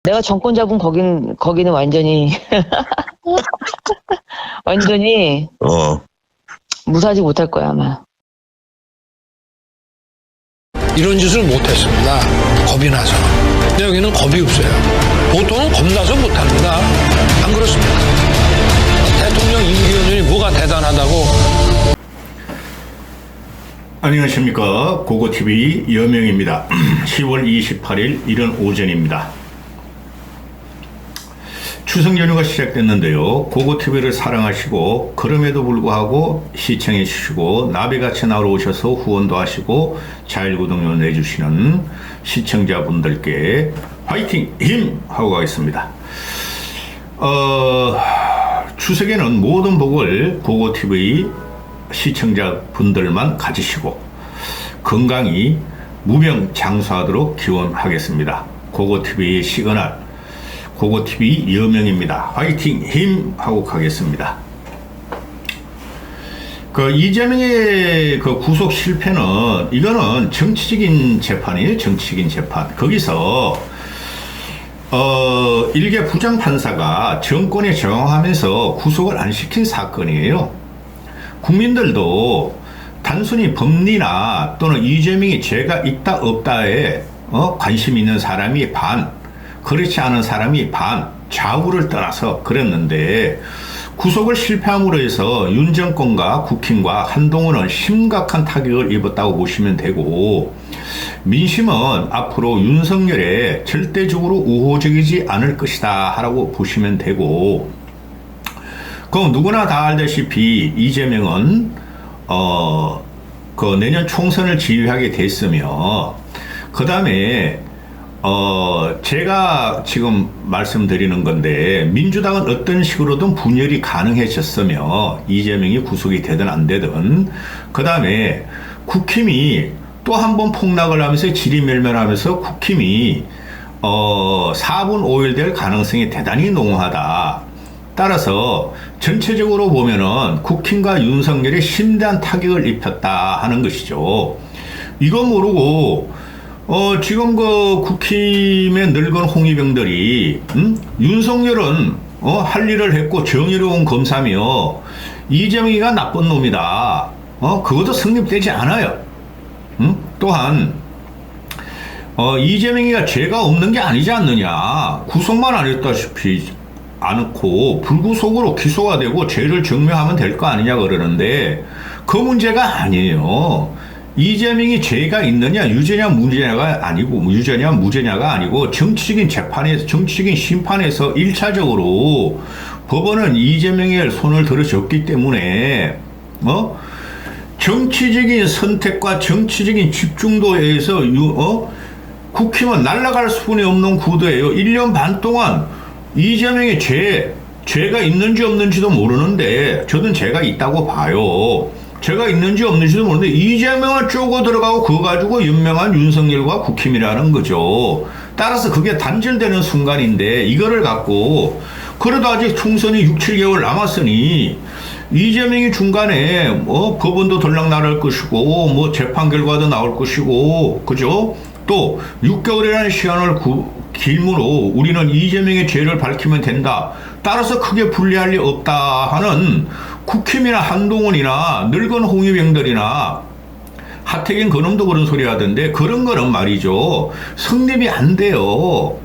내가 정권 잡은 거기는 완전히 완전히 무사하지 못할 거야 아마. 이런 짓을 못했습니다. 겁이 나서. 근데 여기는 겁이 없어요. 보통은 겁나서 못합니다. 안 그렇습니까? 대통령 임기연이 뭐가 대단하다고. 안녕하십니까. 고고TV 여명입니다. 10월 28일 이른 오전입니다. 추석 연휴가 시작됐는데요. 고고TV를 사랑하시고 그럼에도 불구하고 시청해 주시고 나비같이 날아오셔서 후원도 하시고 자율구독료 내주시는 시청자분들께 화이팅! 힘! 하고 가겠습니다. 추석에는 모든 복을 고고TV 시청자분들만 가지시고 건강히 무병장수하도록 기원하겠습니다. 고고TV의 시그널 고고TV 여명입니다. 화이팅 힘 하고 가겠습니다. 이재명의 구속 실패는 이거는 정치적인 재판이에요. 정치적인 재판. 거기서 일개 부장판사가 정권에 저항하면서 구속을 안 시킨 사건이에요. 국민들도 단순히 법리나 또는 이재명이 죄가 있다 없다에 관심 있는 사람이 반, 그렇지 않은 사람이 반, 좌우를 떠나서 그랬는데 구속을 실패함으로 해서 윤 정권과 국힘과 한동훈은 심각한 타격을 입었다고 보시면 되고, 민심은 앞으로 윤석열에 절대적으로 우호적이지 않을 것이다 라고 보시면 되고, 그럼 누구나 다 알다시피 이재명은 내년 총선을 지휘하게 됐으며, 그 다음에 제가 지금 말씀드리는 건데 민주당은 어떤 식으로든 분열이 가능해졌으며 이재명이 구속이 되든 안 되든, 그 다음에 국힘이 또 한 번 폭락을 하면서 지리멸멸하면서 국힘이 4분 5일 될 가능성이 대단히 농후하다. 따라서 전체적으로 보면은 국힘과 윤석열이 심대한 타격을 입혔다 하는 것이죠. 이거 모르고 지금 국힘의 늙은 홍위병들이 윤석열은 할 일을 했고 정의로운 검사며 이재명이가 나쁜 놈이다. 그것도 성립되지 않아요. 또한 이재명이가 죄가 없는 게 아니지 않느냐. 구속만 안 했다시피 않고 불구속으로 기소가 되고 죄를 증명하면 될 거 아니냐 그러는데 그 문제가 아니에요. 이재명이 죄가 있느냐 유죄냐 무죄냐가 아니고 정치적인 재판에서, 정치적인 심판에서 1차적으로 법원은 이재명의 손을 들어줬기 때문에 정치적인 선택과 정치적인 집중도에 의해서 국힘은 날아갈 수뿐이 없는 구도예요. 1년 반 동안 이재명의 죄가 있는지 없는지도 모르는데 저는 죄가 있다고 봐요. 죄가 있는지 없는지도 모르는데 이재명을 쪼고 들어가고 그거 가지고 연명한 윤석열과 국힘이라는 거죠. 따라서 그게 단절되는 순간인데 이거를 갖고 그래도 아직 총선이 6, 7개월 남았으니 이재명이 중간에 법원도 들락날할 것이고 재판 결과도 나올 것이고 그죠? 또 6개월이라는 시간을 길므로 우리는 이재명의 죄를 밝히면 된다. 따라서 크게 불리할 리 없다 하는 국힘이나 한동훈이나 늙은 홍위병들이나 하태경 그놈도 그런 소리 하던데 그런 거는 말이죠. 성립이 안 돼요.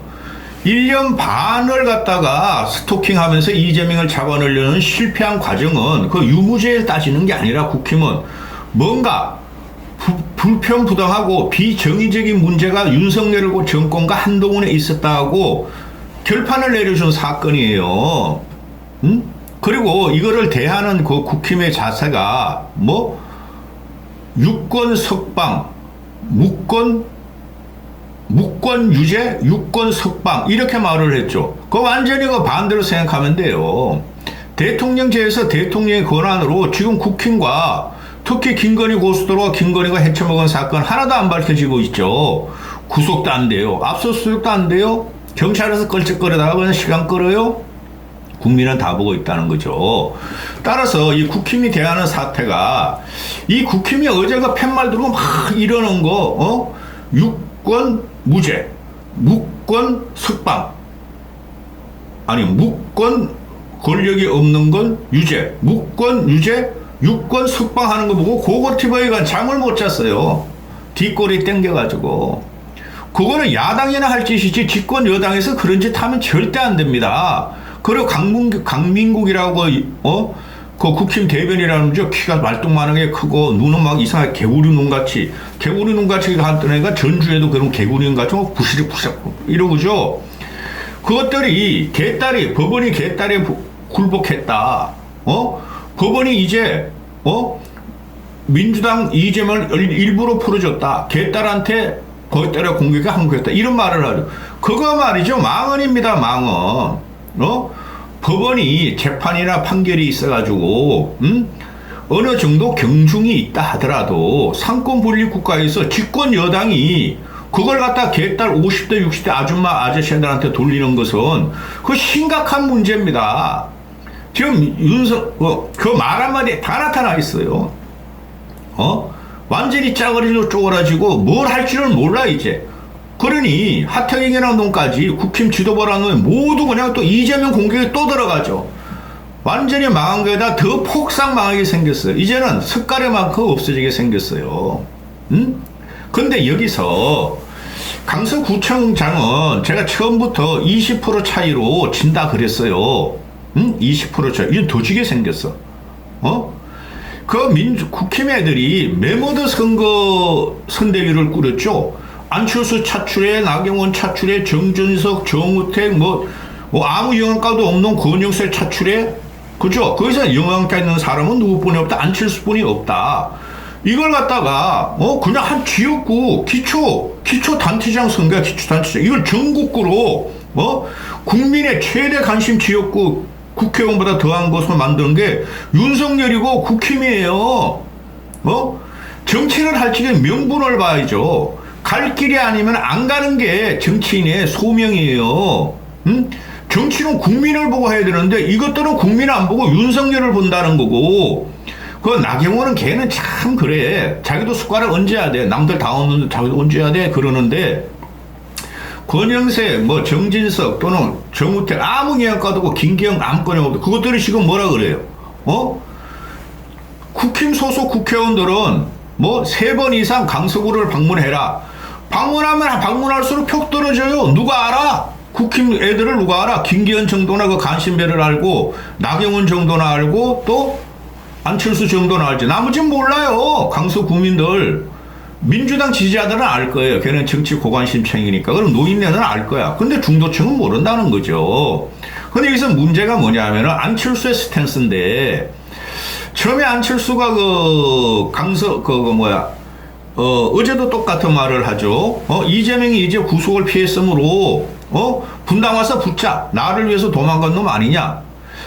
1년 반을 갖다가 스토킹하면서 이재명을 잡아내려는 실패한 과정은 그 유무죄를 따지는 게 아니라 국힘은 뭔가 불편부당하고 비정의적인 문제가 윤석열 정권과 한동훈에 있었다고 결판을 내려준 사건이에요. 그리고 이거를 대하는 그 국힘의 자세가 유권 석방, 무권 유죄, 유권 석방 이렇게 말을 했죠. 그 완전히 반대로 생각하면 돼요. 대통령제에서 대통령의 권한으로 지금 국힘과 특히 김건희 고수도로와 김건희가 헤쳐먹은 사건 하나도 안 밝혀지고 있죠. 구속도 안 돼요. 압수수색도 안 돼요. 경찰에서 끌적거리다가 그냥 시간 끌어요. 국민은 다 보고 있다는 거죠. 따라서 이 국힘이 대하는 사태가 이 국힘이 어제 그 팻말 들고 막 이러는 거 유권 무죄, 무권 석방 아니 무권 권력이 없는 건 유죄, 무권 유죄, 유권 석방하는 거 보고 고고티버이가 잠을 못 잤어요. 뒷골이 땡겨가지고. 그거는 야당이나 할 짓이지 집권 여당에서 그런 짓 하면 절대 안 됩니다. 그리고 강민국이라고 그 국힘 대변이라는 저 키가 말똥만하게 크고 눈은 막 이상하게 개구리 눈같이 갔던 애가 전주에도 그런 개구리 눈같이 막 부시럭부시럭 이러고죠. 그것들이 법원이 개딸에 굴복했다. 법원이 이제 민주당 이재명을 일부러 풀어줬다. 개딸한테 거기따라 공격에 항복했다. 이런 말을 하죠. 그거 말이죠. 망언입니다. 망언. 법원이 재판이나 판결이 있어가지고 어느 정도 경중이 있다 하더라도 상권 분립 국가에서 집권 여당이 그걸 갖다 개딸 50대 60대 아줌마 아저씨들한테 돌리는 것은 그 심각한 문제입니다. 지금 그 말 한마디에 다 나타나 있어요. 완전히 짜그리로 쪼그라지고 뭘 할 줄은 몰라 이제. 그러니 하태경이라는 놈까지 국힘 지도부라는 놈이 모두 그냥 또 이재명 공격에 또 들어가죠. 완전히 망한 거에다 더 폭삭 망하게 생겼어요. 이제는 숟가락만큼 없어지게 생겼어요. 근데 여기서 강서구청장은 제가 처음부터 20% 차이로 진다 그랬어요. 20% 차이. 이건 더 지게 생겼어. 국힘 애들이 메모드 선거 선대위를 꾸렸죠. 안철수 차출에, 나경원 차출에, 정준석, 정우택, 아무 영향가도 없는 권영세 차출에, 그죠? 거기서 영향가 있는 사람은 누구뿐이 없다. 안철수뿐이 없다. 이걸 갖다가, 그냥 한 지역구, 기초단체장 선거야, 기초단체장. 이걸 전국구로, 국민의 최대 관심 지역구 국회의원보다 더한 것으로 만드는 게 윤석열이고 국힘이에요. 정치를 할 적에 명분을 봐야죠. 갈 길이 아니면 안 가는 게 정치인의 소명이에요. 정치는 국민을 보고 해야 되는데 이것들은 국민을 안 보고 윤석열을 본다는 거고, 그 나경원은 걔는 참 그래. 자기도 숟가락 얹어야 돼. 남들 다 얹는데 자기도 얹어야 돼. 그러는데 권영세, 정진석 또는 정우택 아무 영향가도 없고 김기영 아무거나 없고 그것들이 지금 뭐라 그래요? 국힘 소속 국회의원들은 3번 이상 강서구를 방문해라. 방문하면 방문할수록 표 떨어져요. 누가 알아? 국힘 애들을 누가 알아? 김기현 정도나 그 간신배를 알고, 나경원 정도나 알고, 또 안철수 정도나 알지. 나머지는 몰라요. 강서 국민들. 민주당 지지자들은 알 거예요. 걔는 정치 고관심층이니까. 그럼 노인네는 알 거야. 근데 중도층은 모른다는 거죠. 근데 여기서 문제가 뭐냐면은 안철수의 스탠스인데, 처음에 안철수가 어제도 똑같은 말을 하죠. 이재명이 이제 구속을 피했으므로, 분당 와서 붙자. 나를 위해서 도망간 놈 아니냐.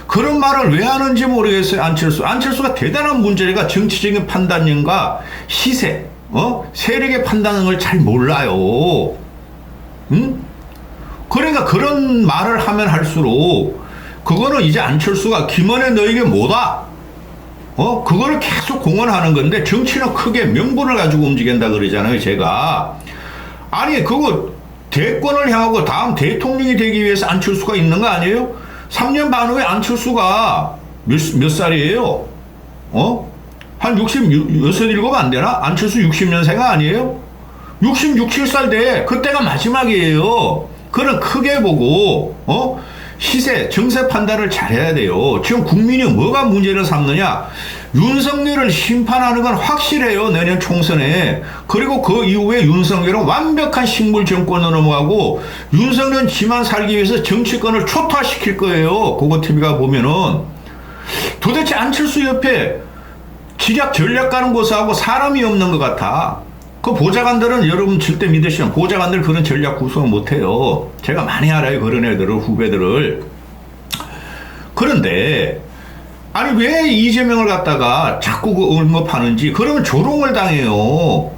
그런 말을 왜 하는지 모르겠어요, 안철수. 안철수가 대단한 문제가 정치적인 판단력과 시세, 세력의 판단을 잘 몰라요. 그러니까 그런 말을 하면 할수록, 그거는 이제 안철수가 김원혜 너에게 뭐다? 그거를 계속 공언하는 건데, 정치는 크게 명분을 가지고 움직인다 그러잖아요, 제가. 아니, 그거 대권을 향하고 다음 대통령이 되기 위해서 안철수가 있는 거 아니에요? 3년 반 후에 안철수가 몇 살이에요? 한 66, 7 안 되나? 안철수 60년생 아니에요? 66, 7살 돼. 그때가 마지막이에요. 그런 크게 보고, 시세, 정세 판단을 잘해야 돼요. 지금 국민이 뭐가 문제를 삼느냐? 윤석열을 심판하는 건 확실해요. 내년 총선에. 그리고 그 이후에 윤석열은 완벽한 식물 정권으로 넘어가고 윤석열 지만 살기 위해서 정치권을 초토화시킬 거예요. 고고TV가 보면은. 도대체 안철수 옆에 지략 전략 가는 곳하고 사람이 없는 것 같아. 그 보좌관들은 여러분 절대 믿으시면 보좌관들 그런 전략 구성을 못해요. 제가 많이 알아요. 그런 애들을, 후배들을. 그런데 아니 왜 이재명을 갖다가 자꾸 언급하는지. 그러면 조롱을 당해요.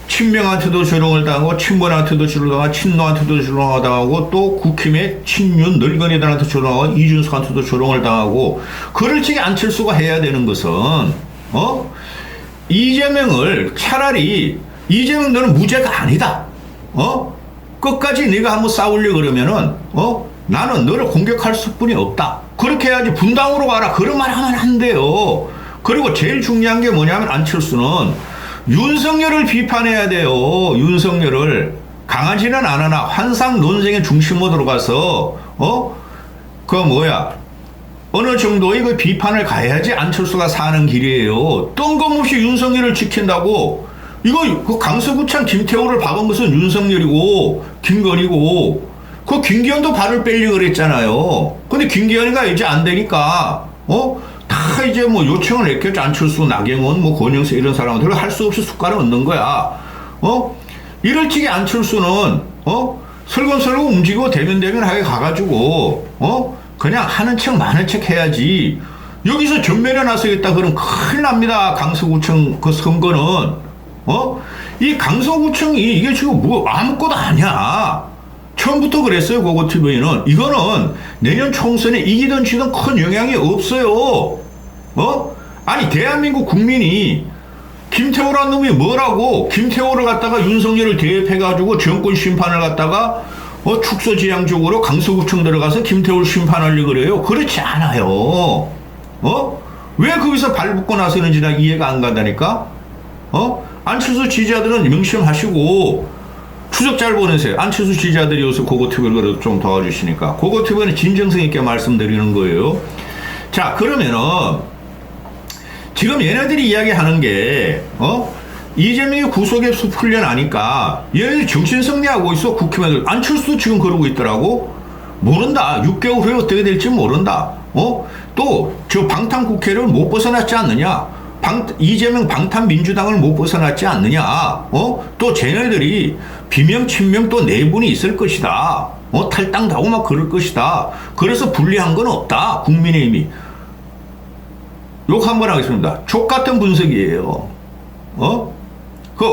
친명한테도 조롱을 당하고 친문한테도 조롱하고 친노한테도 조롱하고 또 국힘의 친윤 늙은이들한테 조롱하고 이준석한테도 조롱을 당하고. 그럴 적에 안철수가 해야 되는 것은 이재명을 차라리 너는 무죄가 아니다. 끝까지 네가 한번 싸우려 그러면은 나는 너를 공격할 수뿐이 없다. 그렇게 해야지 분당으로 가라. 그런 말 하면 안 돼요. 그리고 제일 중요한 게 뭐냐면 안철수는 윤석열을 비판해야 돼요. 윤석열을. 강하지는 않으나 환상 논쟁의 중심으로 들어가서 어느 정도의 그 비판을 가야지 안철수가 사는 길이에요. 뜬금없이 윤석열을 지킨다고. 이거 그 강서구청 김태호를 박은 것은 윤석열이고 김건희고, 그 김기현도 발을 빼려고 그랬잖아요. 근데 김기현이가 이제 안 되니까 다 이제 뭐 요청을 했겠죠. 안철수, 나경원, 뭐 권영세 이런 사람들 할 수 없이 숟가락 얹는 거야. 이럴 적에 안철수는 설금설금 움직이고 대면대면하게 가가지고 그냥 하는 척 마는 척 해야지. 여기서 전면에 나서겠다 그러면 큰일 납니다. 강서구청 그 선거는. 이 강서구청이 이게 지금 뭐 아무것도 아니야. 처음부터 그랬어요. 고고TV는. 이거는 내년 총선에 이기든 지든 큰 영향이 없어요. 아니 대한민국 국민이 김태호라는 놈이 뭐라고 김태호를 갖다가 윤석열을 대입해가지고 정권 심판을 갖다가 축소지향적으로 강서구청 들어가서 김태호를 심판하려고 그래요. 그렇지 않아요. 왜 거기서 발붙고 나서는지 나 이해가 안 간다니까. 안철수 지지자들은 명심하시고 추석 잘 보내세요. 안철수 지지자들이 요새 고고TV를 그래도 좀 도와주시니까. 고고TV는 진정성 있게 말씀드리는 거예요. 자, 그러면은 지금 얘네들이 이야기하는 게 이재명이 구속에서 풀려나니까 얘네들이 정신승리하고 있어. 국회의원들. 안철수도 지금 그러고 있더라고. 모른다. 6개월 후에 어떻게 될지 모른다. 또 저 방탄국회를 못 벗어났지 않느냐. 이재명 방탄민주당을 못 벗어났지 않느냐. 또 쟤네들이 비명 친명 또 내분이 있을 것이다. 탈당하고 막 그럴 것이다. 그래서 불리한 건 없다. 국민의힘이. 욕 한번 하겠습니다. 족같은 분석이에요. 그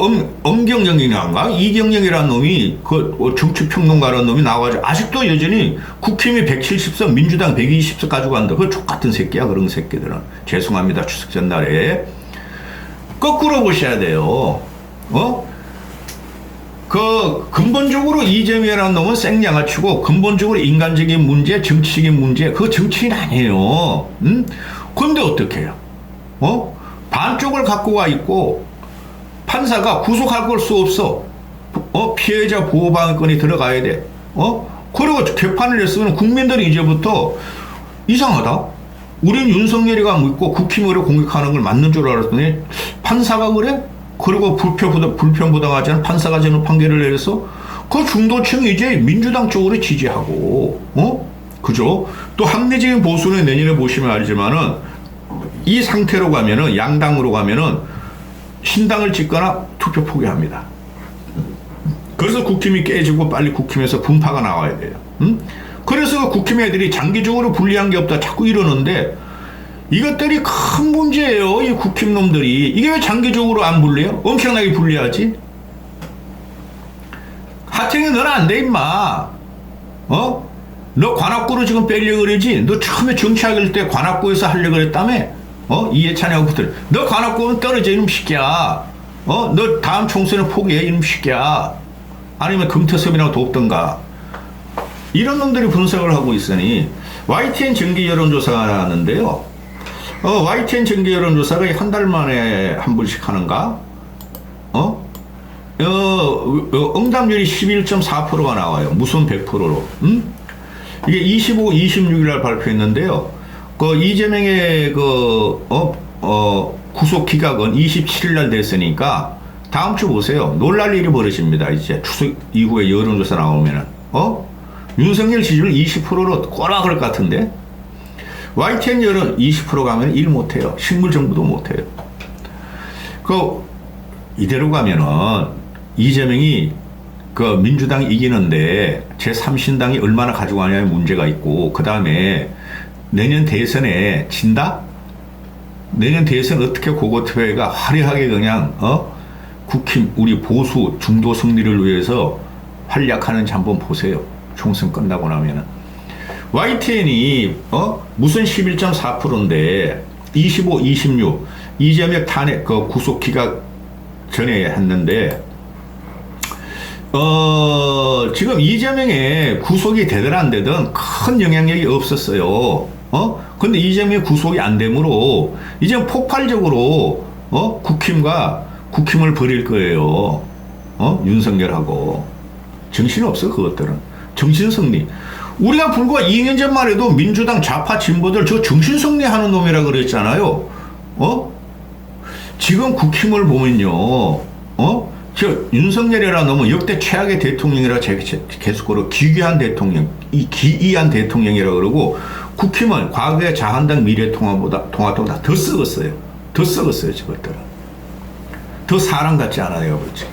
엄경영이란가? 이경영이라는 놈이 그 정치평론가라는 놈이 나와가지고 아직도 여전히 국힘이 170석 민주당 120석 가지고 간다. 그 족같은 새끼야. 그런 새끼들은. 죄송합니다. 추석 전날에. 거꾸로 보셔야 돼요. 그 근본적으로 이재명이라는 놈은 생양아치고 근본적으로 인간적인 문제, 정치적인 문제, 그거 정치인 아니에요. 근데 어떻게 해요? 반쪽을 갖고 와 있고 판사가 구속할 걸 수 없어. 피해자 보호방어권이 들어가야 돼. 그리고 개판을 했으면 국민들이 이제부터 이상하다. 우린 윤석열이가 묻고 국힘으로 공격하는 걸 맞는 줄 알았더니 판사가 그래? 그리고 불편부당하지 않은 판사가 저는 판결을 내려서 그 중도층이 이제 민주당 쪽으로 지지하고, 그죠? 또 합리적인 보수는 내년에 보시면 알지만은 이 상태로 가면은 양당으로 가면은 신당을 찍거나 투표 포기합니다. 그래서 국힘이 깨지고 빨리 국힘에서 분파가 나와야 돼요. 그래서 국힘 애들이 장기적으로 불리한 게 없다 자꾸 이러는데 이것들이 큰 문제예요. 이 국힘 놈들이. 이게 왜 장기적으로 안 불리해요? 엄청나게 불리하지. 하여튼 너는 안 돼 임마. 너 관악구로 지금 빼려고 그러지? 너 처음에 정치하길 때 관악구에서 하려고 그랬다며? 이해찬이하고 붙을. 너 관악구면 떨어져 이놈 새끼야. 너 다음 총선에 포기해 이놈 새끼야. 아니면 금태섭이라고 돕던가. 이런 놈들이 분석을 하고 있으니 YTN 정기 여론조사가 나왔는데요. YTN 정기 여론조사가 한 달 만에 한 번씩 하는가? 응답률이 11.4%가 나와요. 무슨 100%로. 이게 25, 26일 날 발표했는데요. 그 이재명의 구속 기각은 27일 날 됐으니까 다음 주 보세요. 놀랄 일이 벌어집니다. 이제 추석 이후에 여론조사 나오면은. 윤석열 지지율 20%로 꼬라 그럴 것 같은데. YTN 여론 20% 가면 일 못해요. 식물정부도 못해요. 이대로 가면은 이재명이 민주당이 이기는데 제3신당이 얼마나 가지고 가냐의 문제가 있고, 그 다음에 내년 대선에 진다? 내년 대선 어떻게 고고TV가 화려하게 그냥, 국힘, 우리 보수 중도 승리를 위해서 활약하는지 한번 보세요. 총선 끝나고 나면은. YTN이, 무슨 11.4%인데, 25, 26, 이재명 탄핵, 구속 기각 전에 했는데, 지금 이재명의 구속이 되든 안 되든 큰 영향력이 없었어요. 근데 이재명이 구속이 안 되므로 이제 폭발적으로 국힘을 벌일 거예요. 윤석열하고. 정신없어 그것들은. 정신승리. 우리가 불과 2년 전만 해도 민주당 좌파 진보들 저 정신승리하는 놈이라 그랬잖아요. 지금 국힘을 보면요. 저 윤석열이라는 놈은 역대 최악의 대통령이라 제가 계속 그러고 기괴한 대통령, 기이한 대통령이라 그러고 국힘은 과거의 자한당 미래통합보다 더 썩었어요. 더 썩었어요, 저것들은. 더 사람 같지 않아, 내가 볼 적에.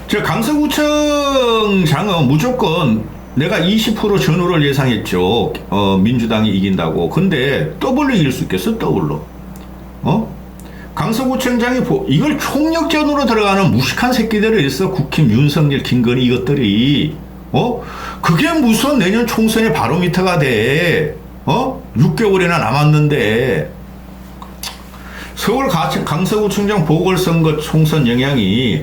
저 강서구청장은 무조건 내가 20% 전후를 예상했죠. 민주당이 이긴다고. 근데 더블로 이길 수 있겠어, 더블로. 강서구청장이 이걸 총력전으로 들어가는 무식한 새끼들이 있어. 국힘, 윤석열, 김건희 이것들이. 그게 무슨 내년 총선의 바로미터가 돼. 6개월이나 남았는데. 서울 강서구청장 보궐선거 총선 영향이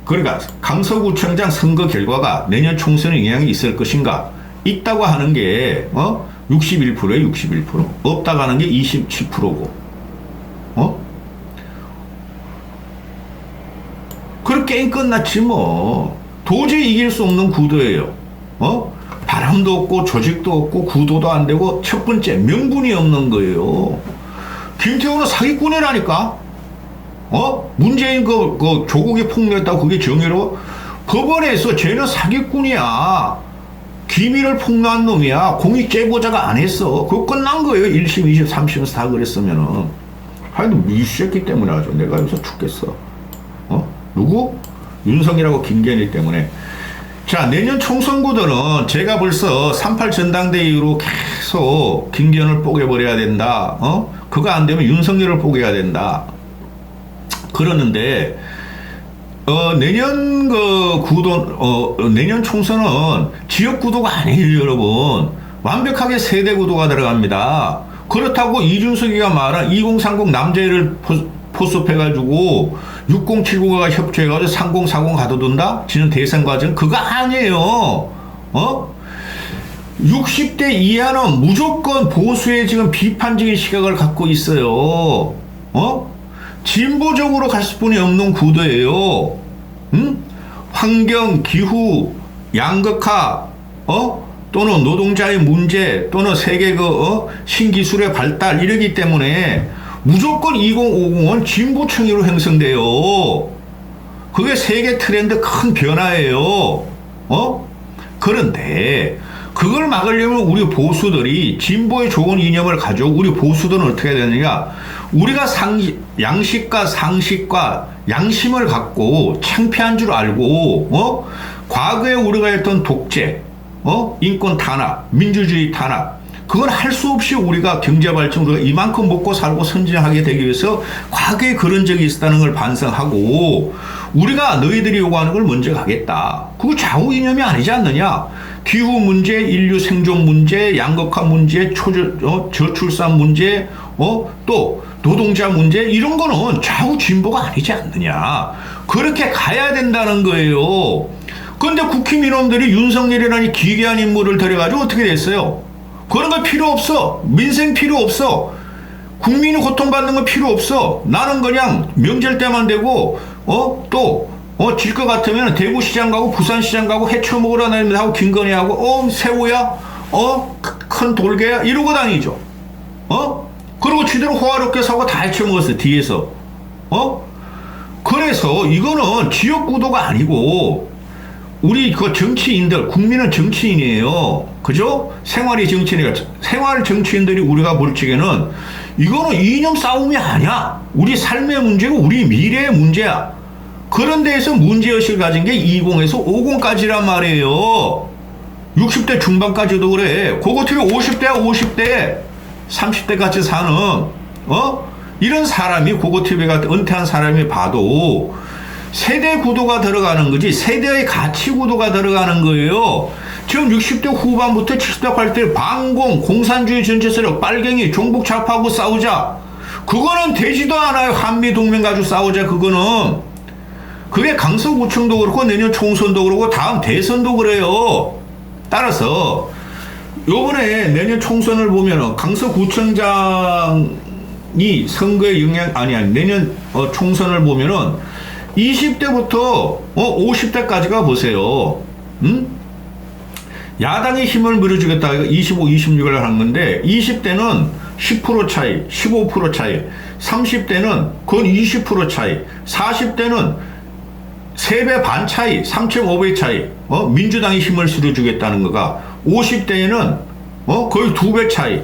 그러니까 강서구청장 선거 결과가 내년 총선에 영향이 있을 것인가? 있다고 하는 게 61%에 61%, 없다고 하는 게 27%고. 그럼 게임 끝났지 뭐. 도저히 이길 수 없는 구도예요. 바람도 없고 조직도 없고 구도도 안 되고 첫 번째 명분이 없는 거예요. 김태호는 사기꾼이라니까. 문재인 그 조국이 폭로했다고 그게 정의로? 법원에서 쟤는 사기꾼이야. 기밀을 폭로한 놈이야. 공익 제보자가 안 했어. 그거 끝난 거예요. 1심, 2심, 3심에서 다 그랬으면은. 하여튼 이 새끼 때문에 아주 내가 여기서 죽겠어. 누구? 윤석열하고 김건희 때문에. 자, 내년 총선구들은 제가 벌써 38 전당대회 이후로 계속 김기현을 뽀개버려야 된다. 그거 안 되면 윤석열을 뽀개야 된다. 그러는데, 내년 내년 총선은 지역구도가 아니에요, 여러분. 완벽하게 세대구도가 들어갑니다. 그렇다고 이준석이가 말한 2030 남자애를 포섭해가지고 6079가 협조해가지고 3040 가둬둔다? 지는 대선 과정? 그거 아니에요. 60대 이하는 무조건 보수의 지금 비판적인 시각을 갖고 있어요. 진보적으로 갈 수뿐이 없는 구도예요. 환경, 기후, 양극화, 또는 노동자의 문제, 또는 세계 신기술의 발달 이러기 때문에 무조건 2050은 진보층으로 형성돼요. 그게 세계 트렌드 큰 변화예요. 그런데 그걸 막으려면 우리 보수들이 진보의 좋은 이념을 가지고 우리 보수들은 어떻게 해야 되느냐? 우리가 양식과 상식과 양심을 갖고 창피한 줄 알고 과거에 우리가 했던 독재, 인권 탄압, 민주주의 탄압 그건 할 수 없이 우리가 경제 발전 우리가 이만큼 먹고 살고 선진하게 되기 위해서 과거에 그런 적이 있었다는 걸 반성하고 우리가 너희들이 요구하는 걸 먼저 가겠다. 그거 좌우 이념이 아니지 않느냐? 기후 문제, 인류 생존 문제, 양극화 문제, 저출산 문제, 또 노동자 문제 이런 거는 좌우 진보가 아니지 않느냐. 그렇게 가야 된다는 거예요. 그런데 국힘 인원들이 윤석열이라는 기괴한 인물을 데려가지고 어떻게 됐어요? 그런 거 필요 없어. 민생 필요 없어. 국민이 고통받는 거 필요 없어. 나는 그냥 명절 때만 되고 질 것 같으면 대구시장 가고 부산시장 가고 해초 먹으러 다니면서 하고 김건희하고 새우야? 큰 돌개야? 이러고 다니죠. 그리고 지대로 호화롭게 사고 다 해쳐 먹었어 뒤에서. 그래서 이거는 지역구도가 아니고 우리 그 정치인들, 국민은 정치인이에요. 그죠? 생활이 정치인이라 생활 정치인들이 우리가 볼 적에는 이거는 이념 싸움이 아니야. 우리 삶의 문제고 우리 미래의 문제야. 그런 데에서 문제의식을 가진 게 20에서 50까지란 말이에요. 60대 중반까지도 그래. 그거 어떻게 50대야 50대 30대까지 사는 이런 사람이 고고TV가 은퇴한 사람이 봐도 세대 구도가 들어가는 거지 세대의 가치 구도가 들어가는 거예요. 지금 60대 후반부터 70대 80대 반공 공산주의 전체 세력 빨갱이 종북 좌파하고 싸우자. 그거는 되지도 않아요. 한미동맹 가지고 싸우자, 그거는. 그게 강서구청도 그렇고 내년 총선도 그렇고 다음 대선도 그래요. 따라서 요번에 내년 총선을 보면은 강서구청장이 선거에 내년 총선을 보면은 20대부터 50대까지가 보세요. 야당의 힘을 밀어주겠다. 25, 26을 하는 건데 20대는 10% 차이, 15% 차이, 30대는 건 20% 차이, 40대는 3배 반 차이, 3.5배 차이, 민주당이 힘을 실어주겠다는 거가 50대에는 거의 2배 차이,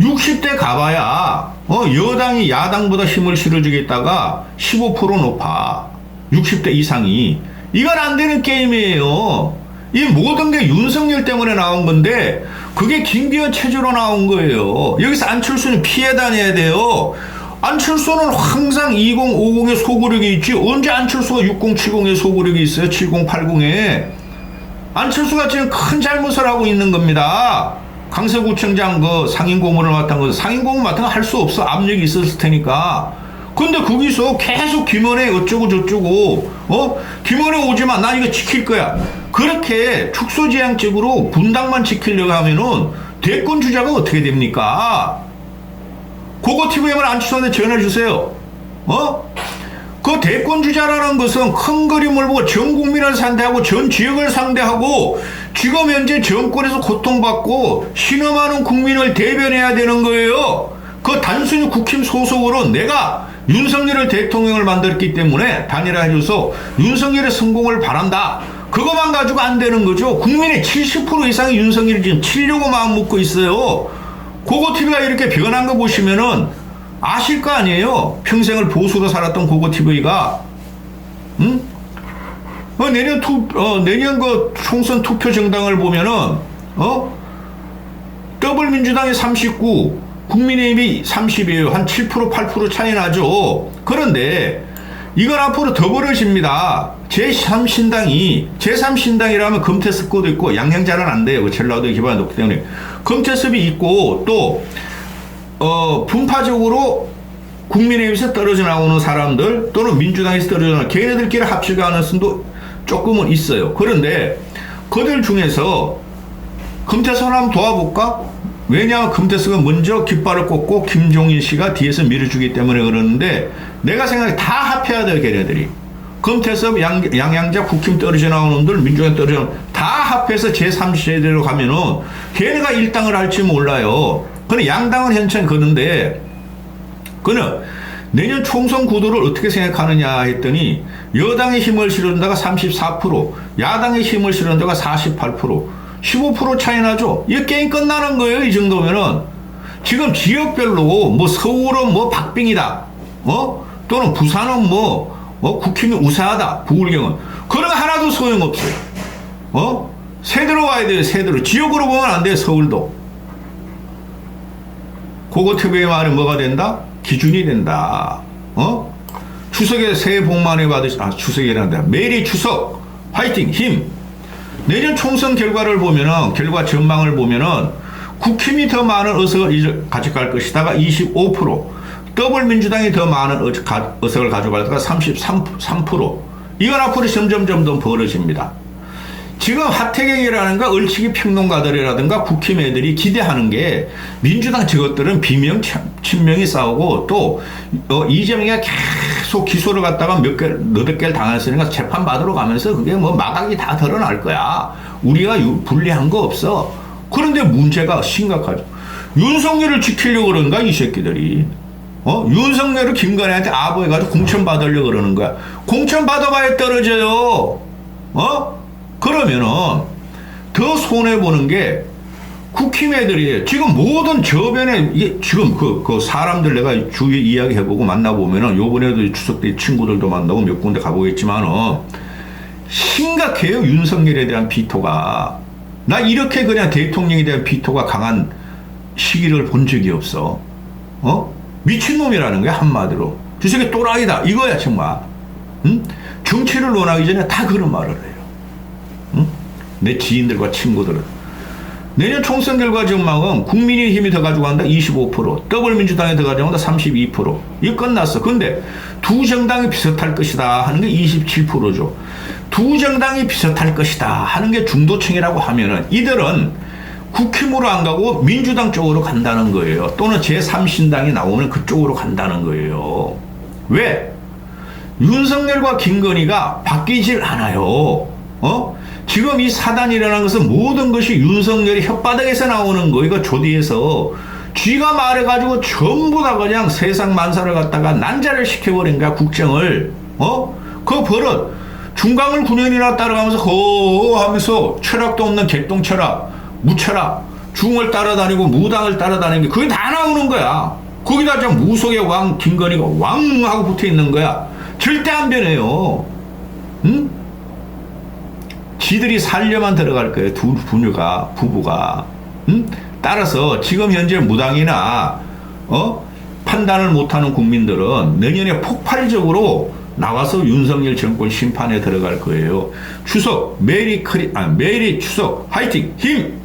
60대 가봐야 여당이 야당보다 힘을 실어주겠다가 15% 높아. 60대 이상이. 이건 안 되는 게임이에요. 이 모든 게 윤석열 때문에 나온 건데 그게 김기현 체제로 나온 거예요. 여기서 안철수는 피해 다녀야 돼요. 안철수는 항상 2050에 소구력이 있지. 언제 안철수가 6070에 소구력이 있어요? 7080에. 안철수가 지금 큰 잘못을 하고 있는 겁니다. 강서구청장 상임고문을 맡은 거, 상임고문 맡은 거 할 수 없어. 압력이 있었을 테니까. 근데 거기서 계속 김은혜 어쩌고 저쩌고, 김은혜 오지마. 나 이거 지킬 거야. 그렇게 축소지향적으로 분당만 지키려고 하면은 대권 주자가 어떻게 됩니까? 그거 TV에만 안철수한테 전화 주세요. 그 대권 주자라는 것은 큰 그림을 보고 전 국민을 상대하고 전 지역을 상대하고 지금 현재 정권에서 고통받고 신음하는 국민을 대변해야 되는 거예요. 그 단순히 국힘 소속으로 내가 윤석열을 대통령을 만들었기 때문에 단일화해줘서 윤석열의 성공을 바란다. 그것만 가지고 안 되는 거죠. 국민의 70% 이상이 윤석열을 지금 치려고 마음 먹고 있어요. 고고TV가 이렇게 변한 거 보시면은 아실 거 아니에요. 평생을 보수로 살았던 고고TV가. 응? 내년 그 총선 투표 정당을 보면은, 더불민주당이 39, 국민의힘이 30이에요. 한 7%, 8% 차이 나죠. 그런데 이건 앞으로 더 벌어집니다. 제3신당이라면 금태섭도 있고, 양양자는 안 돼요. 전라도 기반이 높기 때문에. 금태섭이 있고, 또, 분파적으로 국민의힘에서 떨어져 나오는 사람들, 또는 민주당에서 떨어져 나오는 걔네들끼리 합칠 가능성도 조금은 있어요. 그런데, 그들 중에서 금태섭을 한번 도와볼까? 왜냐하면 금태섭은 먼저 깃발을 꽂고 김종인 씨가 뒤에서 밀어주기 때문에 그러는데, 내가 생각해 다 합해야 돼요, 걔네들이. 금태섭, 양양자, 국힘 떨어져 나오는 놈들, 민주당 떨어져 나오는 다 합해서 제3세대로 가면은 걔네가 일당을 할지 몰라요. 근데 양당은 현재 그런데, 그는 내년 총선 구도를 어떻게 생각하느냐 했더니, 여당의 힘을 실어준다가 34%, 야당의 힘을 실어준다가 48%, 15% 차이 나죠? 이 게임 끝나는 거예요, 이 정도면은. 지금 지역별로, 서울은 박빙이다. 또는 부산은 국힘이 우세하다. 부울경은. 그런 거 하나도 소용없어요. 세대로 와야 돼요, 세대로. 지역으로 보면 안 돼요, 서울도. 고고TV의 말이 뭐가 된다? 기준이 된다. 추석에 새해 복 많이 추석이란다. 메리 추석! 화이팅! 힘! 내년 총선 결과를 보면은, 결과 전망을 보면은, 국힘이 더 많은 의석을 가져갈 것이다가 25%, 더불민주당이 더 많은 의석을 가져갈다가 33%. 이건 앞으로 점점 더 벌어집니다. 지금 하태경이라든가 얼치기 평론가들이라든가 국힘 애들이 기대하는 게 민주당 저것들은 비명 친명이 싸우고 또 이재명이가 계속 기소를 갖다가 너댓 개를 당했으니까 재판 받으러 가면서 그게 마각이 다 드러날 거야. 우리가 불리한 거 없어. 그런데 문제가 심각하죠. 윤석열을 지키려고 그런가 이 새끼들이. 윤석열을 김건희한테 아부해가지고 공천 받으려고 그러는 거야. 공천 받아봐야 떨어져요. 그러면은 더 손해보는 게 국힘 애들이 지금 모든 저변에 이게 지금 그 사람들 내가 주위에 이야기해보고 만나보면은 요번에도 추석 때 친구들도 만나고 몇 군데 가보겠지만은 심각해요. 윤석열에 대한 비토가. 나 이렇게 그냥 대통령에 대한 비토가 강한 시기를 본 적이 없어. 미친놈이라는 거야, 한마디로. 저 새끼 또라이다. 이거야, 정말. 응? 정치를 논하기 전에 다 그런 말을 해요. 응? 내 지인들과 친구들은. 내년 총선 결과 전망은 국민의힘이 더 가져간다 25%, 더불어민주당이 더 가져간다 32%. 이거 끝났어. 근데 두 정당이 비슷할 것이다 하는 게 27%죠. 두 정당이 비슷할 것이다 하는 게 중도층이라고 하면은 이들은 국힘으로 안 가고 민주당 쪽으로 간다는 거예요. 또는 제3신당이 나오는 그쪽으로 간다는 거예요. 왜? 윤석열과 김건희가 바뀌질 않아요. 지금 이 사단이 일어난 것은 모든 것이 윤석열이 혓바닥에서 나오는 거, 이거 조디에서 쥐가 말해가지고 전부 다 그냥 세상 만사를 갖다가 난자를 시켜버린 거야, 국정을. 그 버릇. 중강을 9년이나 따라가면서 하면서 철학도 없는 개똥 철학, 무철학, 중을 따라다니고 무당을 따라다니는 게 그게 다 나오는 거야. 거기다 저 무속의 왕 김건희가 왕 하고 붙어 있는 거야. 절대 안 변해요. 응? 지들이 살려만 들어갈 거예요. 두 부부가. 응? 따라서 지금 현재 무당이나 판단을 못하는 국민들은 내년에 폭발적으로 나와서 윤석열 정권 심판에 들어갈 거예요. 추석 메리 추석 화이팅 힘.